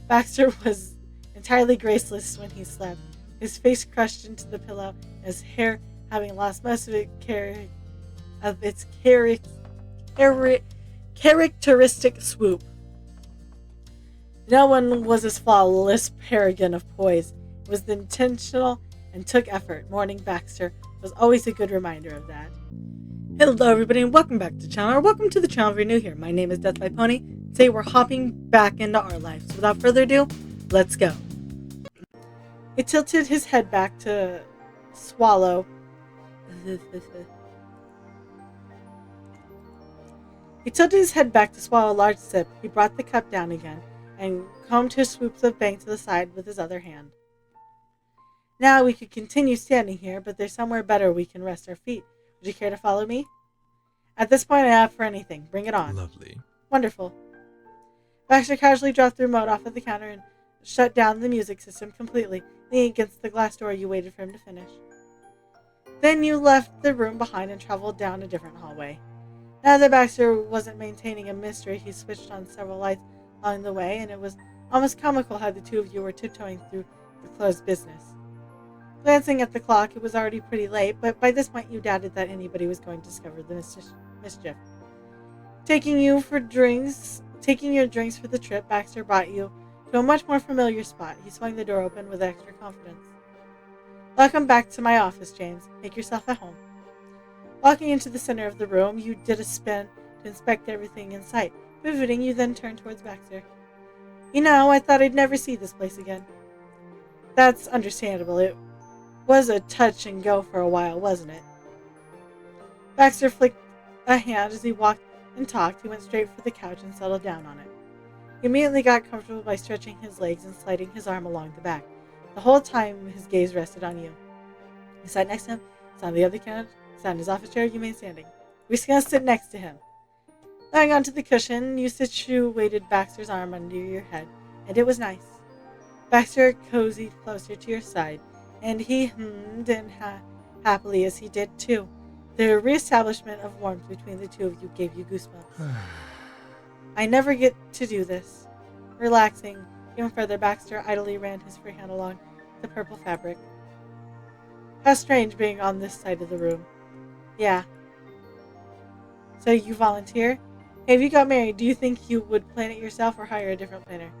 Baxter was entirely graceless when he slept, his face crushed into the pillow, his hair having lost most of its chari- characteristic swoop. No one was as flawless paragon of poise. It was intentional and took effort. Morning Baxter was always a good reminder of that. Hello, everybody, and welcome back to the channel, or welcome to the channel if you're new here. My name is Death by Pony. Today we're hopping back into our lives. So without further ado, let's go. He tilted his head back to swallow. He tilted his head back to swallow a large sip. He brought the cup down again and combed his swoops of bang to the side with his other hand. Now we could continue standing here, but there's somewhere better we can rest our feet. Would you care to follow me? At this point, I'm up for anything. Bring it on. Lovely. Wonderful. Baxter casually dropped the remote off of the counter and shut down the music system completely. Leaning against the glass door, you waited for him to finish. Then you left the room behind and traveled down a different hallway. Now that Baxter wasn't maintaining a mystery, he switched on several lights along the way, and it was almost comical how the two of you were tiptoeing through the closed business. Glancing at the clock, it was already pretty late, but by this point you doubted that anybody was going to discover the mischief. Taking your drinks for the trip, Baxter brought you to a much more familiar spot. He swung the door open with extra confidence. Welcome back to my office, James. Make yourself at home. Walking into the center of the room, you did a spin to inspect everything in sight. Pivoting, you then turned towards Baxter. You know, I thought I'd never see this place again. That's understandable. It was a touch and go for a while, wasn't it? Baxter flicked a hand as he walked and talked. He went straight for the couch and settled down on it. He immediately got comfortable by stretching his legs and sliding his arm along the back. The whole time his gaze rested on you. You sat next to him, sat on the other couch, sat in his office chair, you remained standing. We're just going to sit next to him. Lying onto the cushion, you situated Baxter's arm under your head, and it was nice. Baxter cozied closer to your side, and he hummed and happily as he did too. The reestablishment of warmth between the two of you gave you goosebumps. I never get to do this. Relaxing even further, Baxter idly ran his free hand along the purple fabric. How strange being on this side of the room. Yeah. So you volunteer? Hey, if you got married, do you think you would plan it yourself or hire a different planner?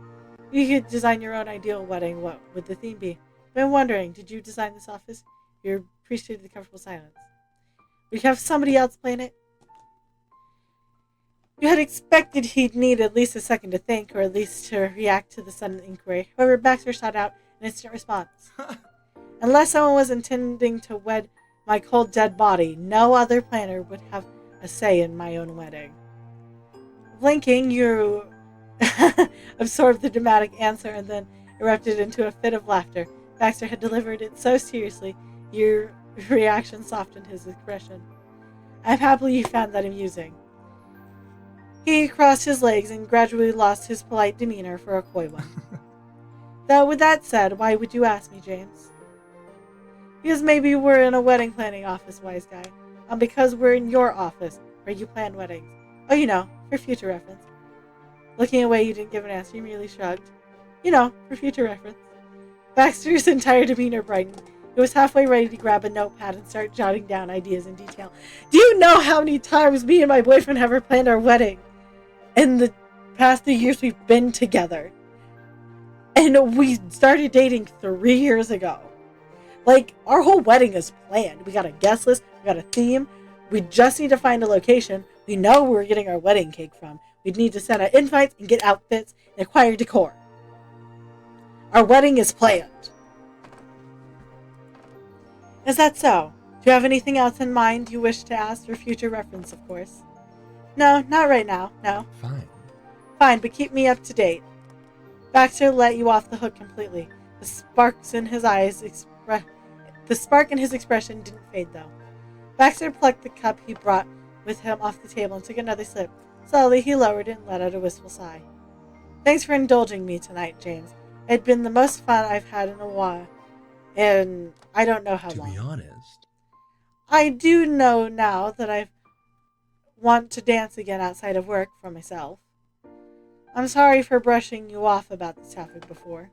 You could design your own ideal wedding. What would the theme be? Been wondering, did you design this office? You appreciated the comfortable silence. Would you have somebody else plan it? You had expected he'd need at least a second to think, or at least to react to the sudden inquiry. However, Baxter shot out an instant response. Unless someone was intending to wed my cold dead body, no other planner would have a say in my own wedding. Blinking, you absorbed the dramatic answer and then erupted into a fit of laughter. Baxter had delivered it so seriously, your reaction softened his expression. I'm happy you found that amusing. He crossed his legs and gradually lost his polite demeanor for a coy one. Though, with that said, why would you ask me, James? Because maybe we're in a wedding planning office, wise guy. Because we're in your office, where you plan weddings. Oh, you know, for future reference. Looking away, you didn't give an answer. You merely shrugged. You know, for future reference. Baxter's entire demeanor brightened. He was halfway ready to grab a notepad and start jotting down ideas in detail. Do you know how many times me and my boyfriend have planned our wedding? In the past 3 years we've been together. And we started dating 3 years ago. Like, our whole wedding is planned. We got a guest list. We got a theme. We just need to find a location. We know where we're getting our wedding cake from. We'd need to send out invites and get outfits and acquire decor. Our wedding is planned. Is that so? Do you have anything else in mind you wish to ask for future reference, of course? No, not right now, no. Fine. Fine, but keep me up to date. Baxter let you off the hook completely. The spark in his expression didn't fade, though. Baxter plucked the cup he brought with him off the table and took another sip. Slowly, he lowered it and let out a wistful sigh. Thanks for indulging me tonight, James. It's been the most fun I've had in a while. And I don't know how long. To be honest. I do know now that I want to dance again outside of work for myself. I'm sorry for brushing you off about this topic before.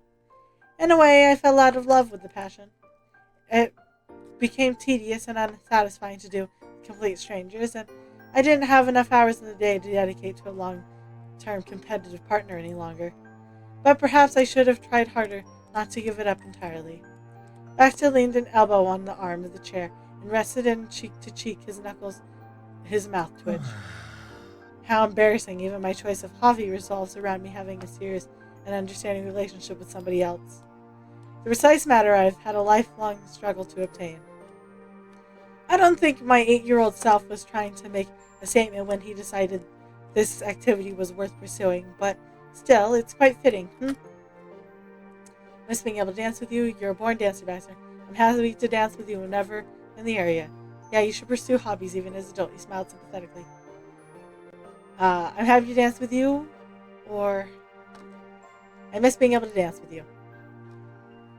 In a way, I fell out of love with the passion. It became tedious and unsatisfying to do with complete strangers, and I didn't have enough hours in the day to dedicate to a long-term competitive partner any longer. But perhaps I should have tried harder not to give it up entirely. Baxter leaned an elbow on the arm of the chair and rested in cheek to cheek, his mouth twitched. How embarrassing, even my choice of hobby revolves around me having a serious and understanding relationship with somebody else. The precise matter I've had a lifelong struggle to obtain. I don't think my 8-year-old self was trying to make a statement when he decided this activity was worth pursuing, but still, it's quite fitting, Miss being able to dance with you. You're a born dancer, Baxter. I'm happy to dance with you whenever in the area. Yeah, you should pursue hobbies even as an adult. He smiled sympathetically. I'm happy to dance with you, or I miss being able to dance with you.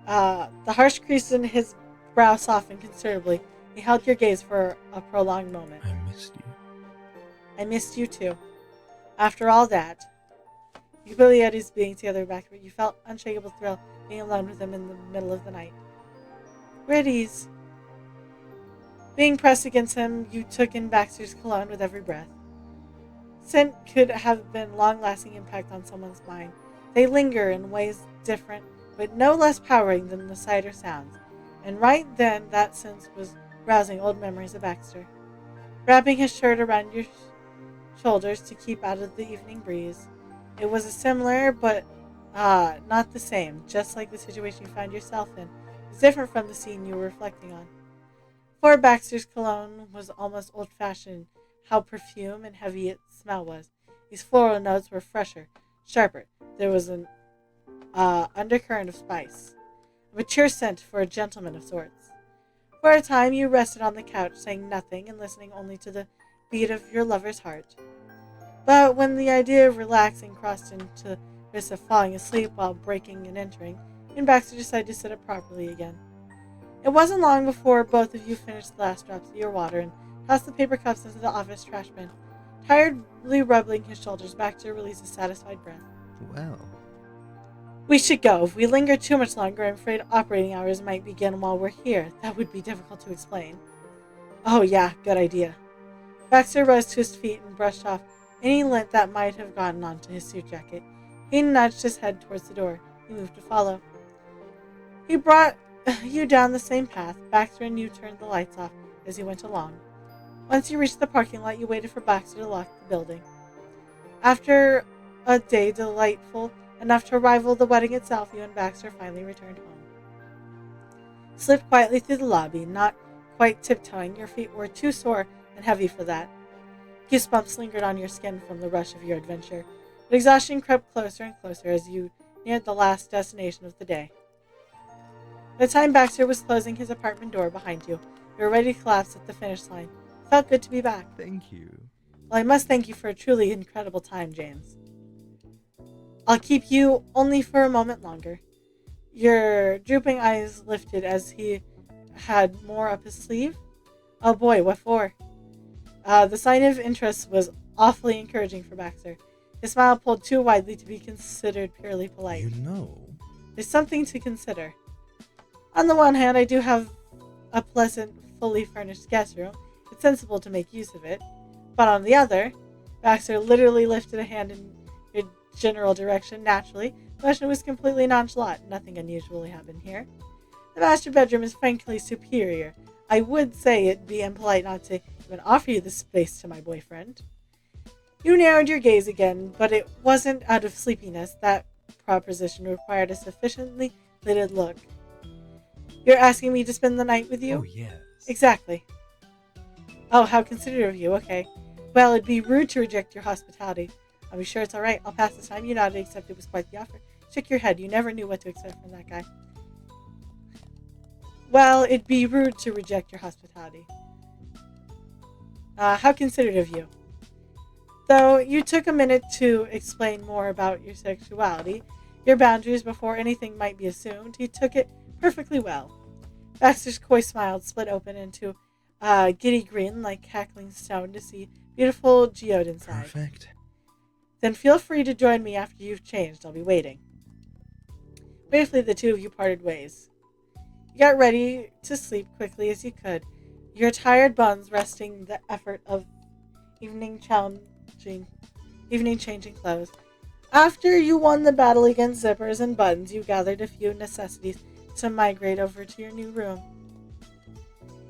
The harsh crease in his brow softened considerably. He held your gaze for a prolonged moment. I missed you. I missed you too. After all that, you completely at his being together back, but you felt unshakable thrill being alone with him in the middle of the night. We're at ease. Being pressed against him, you took in Baxter's cologne with every breath. Scent could have been long-lasting impact on someone's mind. They linger in ways different, but no less powering than the sight or sounds. And right then, that sense was rousing old memories of Baxter. Wrapping his shirt around your shoulders to keep out of the evening breeze. It was a similar, but not the same, just like the situation you found yourself in. It was different from the scene you were reflecting on. Poor Baxter's cologne was almost old-fashioned, how perfume and heavy its smell was. These floral notes were fresher, sharper. There was an undercurrent of spice. A mature scent for a gentleman of sorts. For a time you rested on the couch, saying nothing and listening only to the beat of your lover's heart. But when the idea of relaxing crossed into risk of falling asleep while breaking and entering, you and Baxter decided to sit up properly again. It wasn't long before both of you finished the last drops of your water and tossed the paper cups into the office trash bin. Tiredly rubbing his shoulders, Baxter released a satisfied breath. Well, We should go. If we linger too much longer, I'm afraid operating hours might begin while we're here. That would be difficult to explain. Oh yeah, good idea. Baxter rose to his feet and brushed off any lint that might have gotten onto his suit jacket. He nudged his head towards the door. He moved to follow. He brought you down the same path. Baxter and you turned the lights off as you went along. Once you reached the parking lot, you waited for Baxter to lock the building. After a day delightful enough to rival the wedding itself, you and Baxter finally returned home. Slipped quietly through the lobby, not quite tiptoeing. Your feet were too sore and heavy for that. Goosebumps lingered on your skin from the rush of your adventure, but exhaustion crept closer and closer as you neared the last destination of the day. By the time Baxter was closing his apartment door behind you, you were ready to collapse at the finish line. It felt good to be back. thank you. Well, I must thank you for a truly incredible time, James. I'll keep you only for a moment longer. Your drooping eyes lifted as he had more up his sleeve. Oh boy, what for? The sign of interest was awfully encouraging for Baxter. His smile pulled too widely to be considered purely polite. You know. There's something to consider. On the one hand, I do have a pleasant, fully furnished guest room. It's sensible to make use of it. But on the other, Baxter literally lifted a hand in your general direction. Naturally, the question was completely nonchalant. Nothing unusual happened here. The master bedroom is frankly superior. I would say it'd be impolite not to even offer you the space to my boyfriend. You narrowed your gaze again, but it wasn't out of sleepiness. That proposition required a sufficiently lidded look. You're asking me to spend the night with you? Oh, yes. Exactly. Oh, how considerate of you. Okay. Well, it'd be rude to reject your hospitality. I'll be sure it's alright. I'll pass this time. You nodded, except it was quite the offer. Shook your head. You never knew what to expect from that guy. Well, it'd be rude to reject your hospitality. How considerate of you. Though you took a minute to explain more about your sexuality, your boundaries before anything might be assumed, he took it perfectly well. Baxter's coy smile split open into giddy grin like cackling stone to see beautiful geode inside. Perfect. Then feel free to join me after you've changed. I'll be waiting. Briefly, the two of you parted ways. You got ready to sleep quickly as you could, your tired bones resting the effort of evening changing clothes. After you won the battle against zippers and buttons, you gathered a few necessities to migrate over to your new room.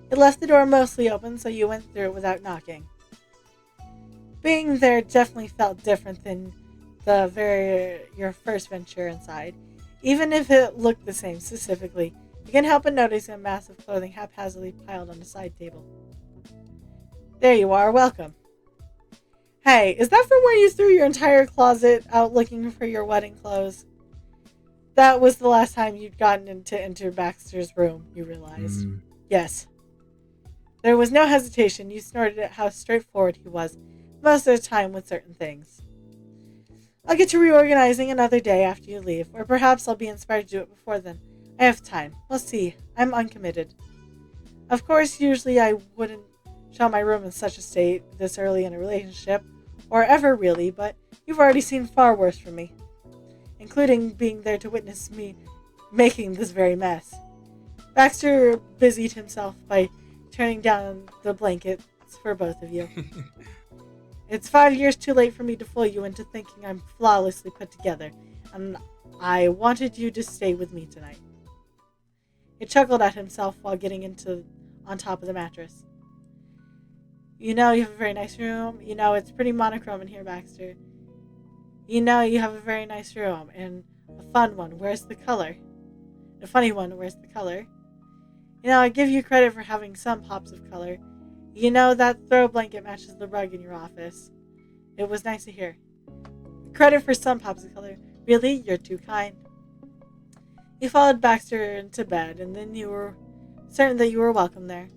It left the door mostly open, so you went through it without knocking. Being there definitely felt different than your first venture inside. Even if it looked the same specifically, you can't help but notice a mass of clothing haphazardly piled on a side table. There you are, welcome. Hey, is that from where you threw your entire closet out looking for your wedding clothes? That was the last time you'd gotten to enter Baxter's room, you realized. Yes. There was no hesitation. You snorted at how straightforward he was, most of the time with certain things. I'll get to reorganizing another day after you leave, or perhaps I'll be inspired to do it before then. I have time. We'll see. I'm uncommitted. Of course, usually I wouldn't show my room in such a state this early in a relationship, or ever really, but you've already seen far worse from me, including being there to witness me making this very mess. Baxter busied himself by turning down the blankets for both of you. It's 5 years too late for me to fool you into thinking I'm flawlessly put together, and I wanted you to stay with me tonight. He chuckled at himself while getting on top of the mattress. You know you have a very nice room. You know it's pretty monochrome in here, Baxter. You know you have a very nice room, and a fun one. Where's the color? A funny one. Where's the color? You know, I give you credit for having some pops of color. You know that throw blanket matches the rug in your office. It was nice to hear. Credit for some pops of color. Really? You're too kind. You followed Baxter into bed, and then you were certain that you were welcome there.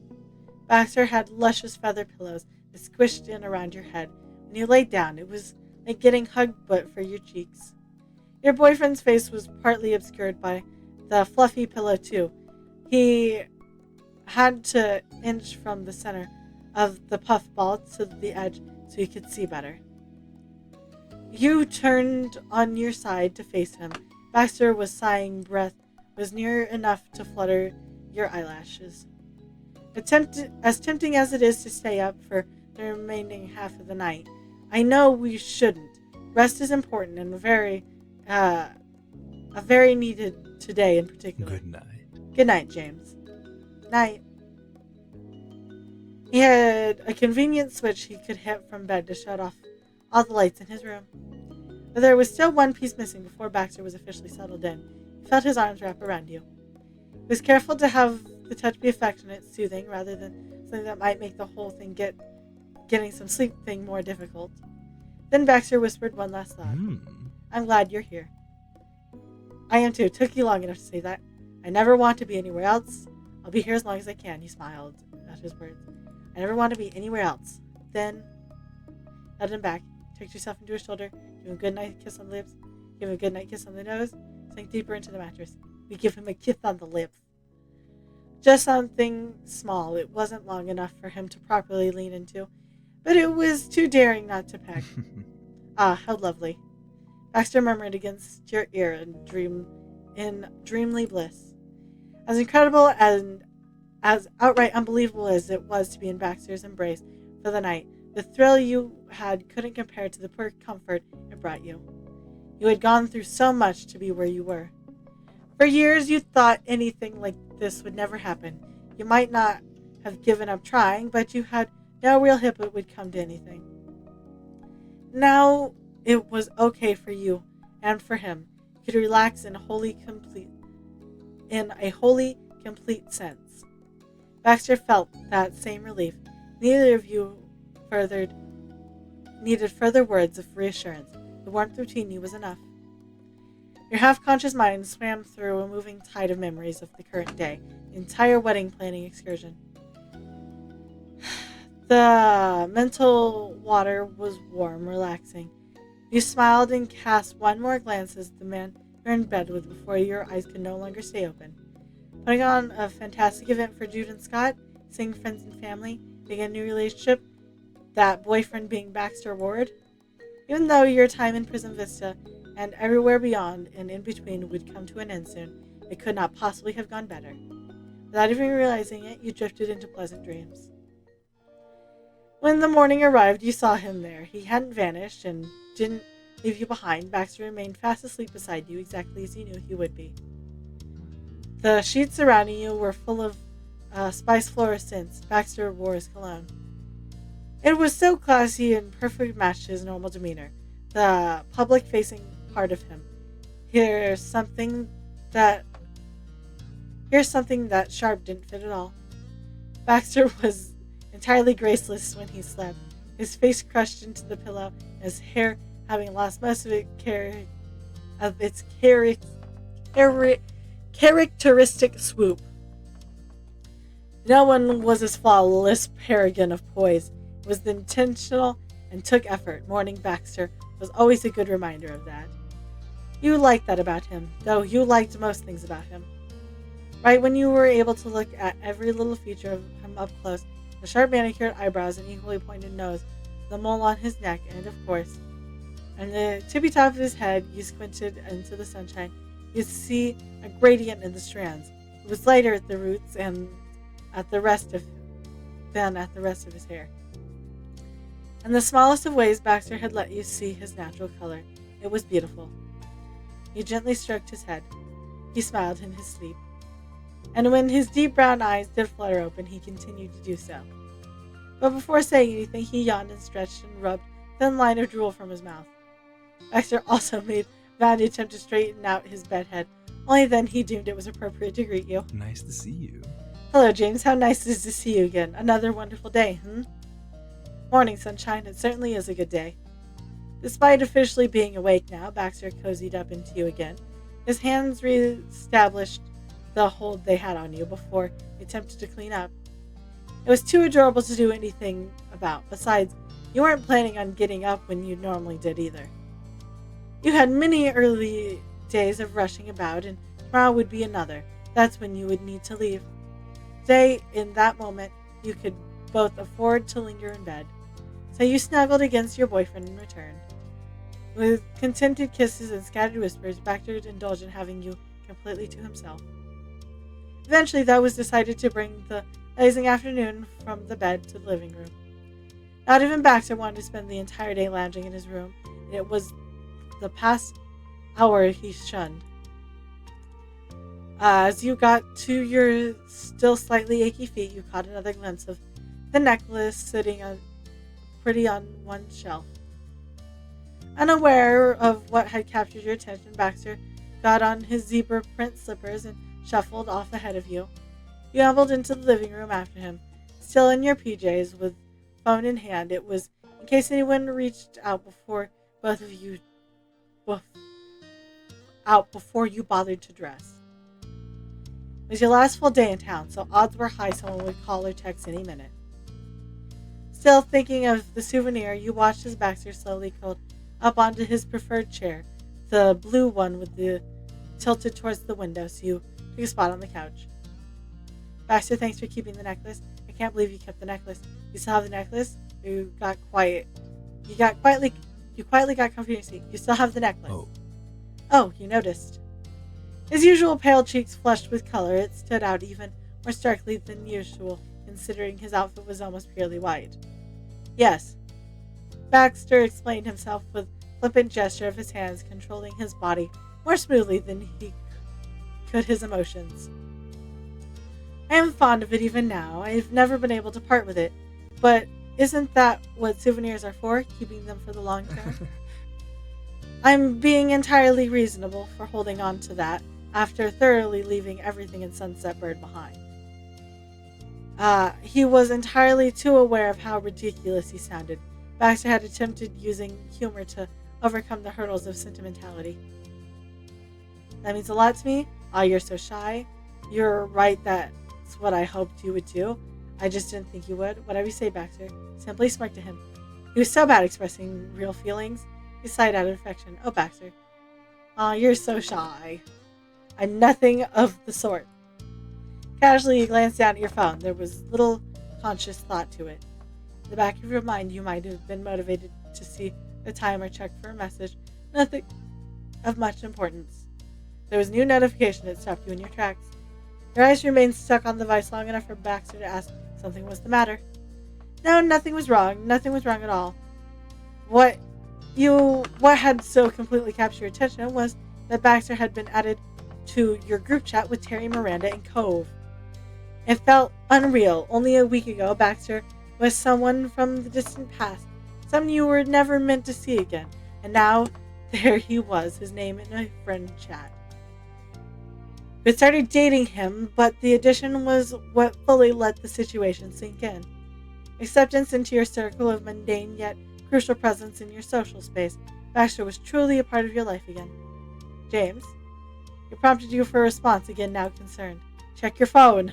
Baxter had luscious feather pillows that squished in around your head. When you laid down, it was like getting hugged but for your cheeks. Your boyfriend's face was partly obscured by the fluffy pillow, too. He had to inch from the center of the puff ball to the edge so you could see better. You turned on your side to face him. Baxter was sighing, breath was near enough to flutter your eyelashes. As tempting as it is to stay up for the remaining half of the night, I know we shouldn't. Rest is important and very needed today in particular. Good night. Good night, James. Night. He had a convenient switch he could hit from bed to shut off all the lights in his room. But there was still one piece missing before Baxter was officially settled in. He felt his arms wrap around you. He was careful to have the touch be affectionate, soothing, rather than something that might make the whole thing getting some sleep thing more difficult. Then Baxter whispered one last thought. I'm glad you're here. I am too. It took you long enough to say that. I never want to be anywhere else. I'll be here as long as I can. He smiled at his words. I never want to be anywhere else. Then, held him back, tucked yourself into his shoulder, give him a good night kiss on the lips, give him a good night kiss on the nose, sank deeper into the mattress. We give him a kiss on the lips. Just something small. It wasn't long enough for him to properly lean into, but it was too daring not to peck. Ah, how lovely. Baxter murmured against your ear in dreamly bliss. As incredible and as outright unbelievable as it was to be in Baxter's embrace for the night, the thrill you had couldn't compare to the pure comfort it brought you. You had gone through so much to be where you were. For years you thought anything like this would never happen. You might not have given up trying, but you had no real hope it would come to anything. Now it was okay for you and for him. You could relax in a wholly complete sense. Baxter felt that same relief. Neither of you needed further words of reassurance. The warmth between you was enough. Your half-conscious mind swam through a moving tide of memories of the current day, the entire wedding planning excursion. The mental water was warm, relaxing. You smiled and cast one more glance as the man you were in bed with before your eyes could no longer stay open. Putting on a fantastic event for Jude and Scott, seeing friends and family, being a new relationship, that boyfriend being Baxter Ward. Even though your time in Prison Vista and everywhere beyond and in between would come to an end soon, it could not possibly have gone better. Without even realizing it, you drifted into pleasant dreams. When the morning arrived, you saw him there. He hadn't vanished and didn't leave you behind. Baxter remained fast asleep beside you, exactly as you knew he would be. The sheets surrounding you were full of spice fluorescence. Baxter wore his cologne. It was so classy and perfect match to his normal demeanor, the public-facing part of him. Here's something that Sharp didn't fit at all. Baxter was entirely graceless when he slept, his face crushed into the pillow, his hair having lost most of its characteristic swoop. No one was as flawless paragon of poise. It was intentional and took effort. Morning Baxter was always a good reminder of that. You liked that about him, though you liked most things about him. Right when you were able to look at every little feature of him up close, the sharp manicured eyebrows and equally pointed nose, the mole on his neck, and of course, on the tippy top of his head, you squinted into the sunshine. You'd see a gradient in the strands. It was lighter at the roots and at the rest of his hair. In the smallest of ways, Baxter had let you see his natural color. It was beautiful. You gently stroked his head. He smiled in his sleep. And when his deep brown eyes did flutter open, he continued to do so. But before saying anything, he yawned and stretched and rubbed a thin line of drool from his mouth. Baxter also made a valiant attempt to straighten out his bedhead. Only then he deemed it was appropriate to greet you. Nice to see you. Hello, James. How nice it is to see you again. Another wonderful day, Morning, sunshine. It certainly is a good day. Despite officially being awake now, Baxter cozied up into you again. His hands re-established the hold they had on you before he attempted to clean up. It was too adorable to do anything about. Besides, you weren't planning on getting up when you normally did either. You had many early days of rushing about, and tomorrow would be another. That's when you would need to leave. Today, in that moment, you could both afford to linger in bed. So you snuggled against your boyfriend and returned. With contented kisses and scattered whispers, Baxter indulged in having you completely to himself. Eventually, that was decided to bring the blazing afternoon from the bed to the living room. Not even Baxter wanted to spend the entire day lounging in his room. It was the past hour he shunned. As you got to your still slightly achy feet, you caught another glimpse of the necklace sitting pretty on one shelf. Unaware of what had captured your attention, Baxter got on his zebra print slippers and shuffled off ahead of you. You ambled into the living room after him, still in your PJs with phone in hand. It was in case anyone reached out before you bothered to dress. It was your last full day in town, so odds were high someone would call or text any minute. Still thinking of the souvenir, you watched as Baxter slowly curled up onto his preferred chair, the blue one with the tilted towards the window, so you took a spot on the couch. Baxter, thanks for keeping the necklace. I can't believe you kept the necklace. You still have the necklace? You got quiet. You quietly got comfy in your seat. You still have the necklace. Oh, you noticed. His usual pale cheeks flushed with color. It stood out even more starkly than usual, considering his outfit was almost purely white. Yes. Baxter explained himself with a flippant gesture of his hands, controlling his body more smoothly than he could his emotions. I am fond of it even now. I've never been able to part with it. But isn't that what souvenirs are for? Keeping them for the long term? I'm being entirely reasonable for holding on to that after thoroughly leaving everything in Sunset Bird behind. He was entirely too aware of how ridiculous he sounded. Baxter had attempted using humor to overcome the hurdles of sentimentality. That means a lot to me. You're so shy. You're right, that's what I hoped you would do. I just didn't think you would. Whatever you say, Baxter. Simply smirked at him. He was so bad expressing real feelings. He sighed out of affection. Oh, Baxter. You're so shy. I'm nothing of the sort. Casually, you glanced down at your phone. There was little conscious thought to it. In the back of your mind, you might have been motivated to see the time or check for a message. Nothing of much importance. There was a new notification that stopped you in your tracks. Your eyes remained stuck on the device long enough for Baxter to ask if something was the matter. No, nothing was wrong. Nothing was wrong at all. What had so completely captured your attention was that Baxter had been added to your group chat with Terry, Miranda, and Cove. It felt unreal. Only a week ago, Baxter was someone from the distant past, someone you were never meant to see again, and now there he was, his name in a friend chat. You had started dating him, but the addition was what fully let the situation sink in. Acceptance into your circle of mundane yet crucial presence in your social space, Baxter was truly a part of your life again. James, it prompted you for a response, again now concerned. Check your phone.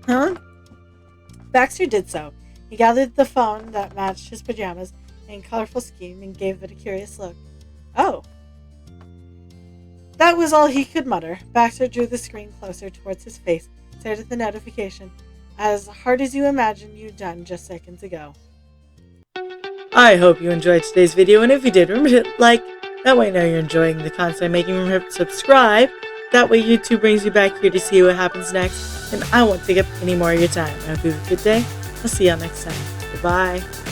Huh? Baxter did so. He gathered the phone that matched his pajamas and colorful scheme and gave it a curious look. Oh. That was all he could mutter. Baxter drew the screen closer towards his face, stared at the notification, as hard as you imagined you'd done just seconds ago. I hope you enjoyed today's video, and if you did, remember to like. That way I know you're enjoying the content I'm making. Remember to subscribe. That way YouTube brings you back here to see what happens next, and I won't take up any more of your time. I hope you have a good day. I'll see y'all next time. Goodbye.